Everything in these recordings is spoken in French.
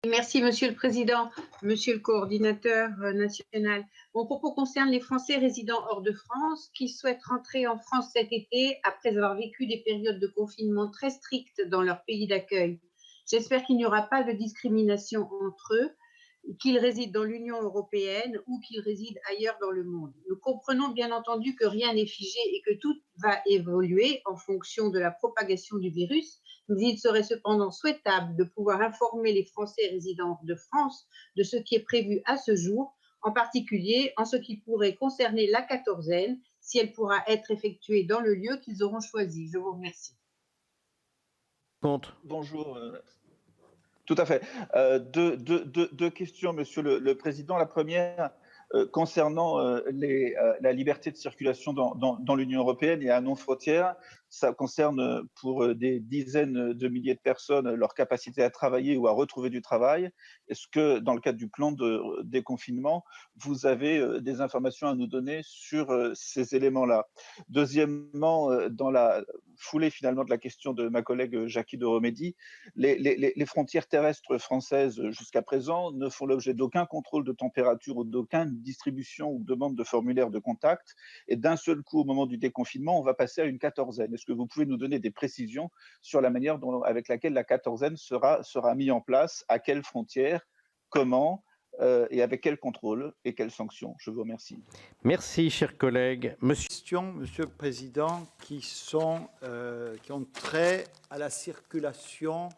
Merci, Monsieur le Président, Monsieur le coordinateur national. Mon propos concerne les Français résidant hors de France qui souhaitent rentrer en France cet été après avoir vécu des périodes de confinement très strictes dans leur pays d'accueil. J'espère qu'il n'y aura pas de discrimination entre eux, qu'ils résident dans l'Union européenne ou qu'ils résident ailleurs dans le monde. Nous comprenons bien entendu que rien n'est figé et que tout va évoluer en fonction de la propagation du virus, mais il serait cependant souhaitable de pouvoir informer les Français résidant de France de ce qui est prévu à ce jour, en particulier en ce qui pourrait concerner la quatorzaine, si elle pourra être effectuée dans le lieu qu'ils auront choisi. Je vous remercie. Compte. Bonjour. Tout à fait. Deux questions, Monsieur le Président. La première, concernant la liberté de circulation dans l'Union européenne et à nos frontières, ça concerne pour des dizaines de milliers de personnes leur capacité à travailler ou à retrouver du travail. Est-ce que, dans le cadre du plan de déconfinement, vous avez des informations à nous donner sur ces éléments-là? Deuxièmement, dans la foulée finalement de la question de ma collègue Jacky Deromedi, les frontières terrestres françaises jusqu'à présent ne font l'objet d'aucun contrôle de température ou d'aucune distribution ou demande de formulaire de contact. Et d'un seul coup, au moment du déconfinement, on va passer à une quatorzaine. Est-ce que vous pouvez nous donner des précisions sur la manière avec laquelle la quatorzaine sera mise en place, à quelles frontières, comment et avec quel contrôle et quelles sanctions? Je vous remercie. Merci, chers collègues. Questions, Monsieur le Président, qui ont trait à la circulation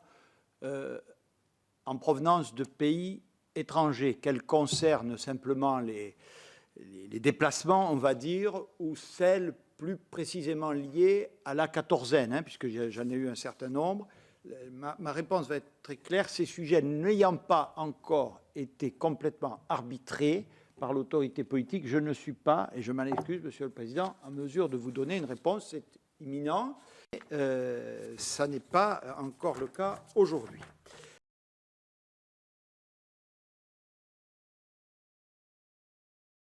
en provenance de pays étrangers, qu'elles concernent simplement les déplacements, on va dire, ou celles plus précisément liées à la quatorzaine, hein, puisque j'en ai eu un certain nombre. Ma réponse va être très claire. Ces sujets n'ayant pas encore été complètement arbitrés par l'autorité politique, je ne suis pas, et je m'en excuse, Monsieur le Président, en mesure de vous donner une réponse. C'est imminent. Ça n'est pas encore le cas aujourd'hui.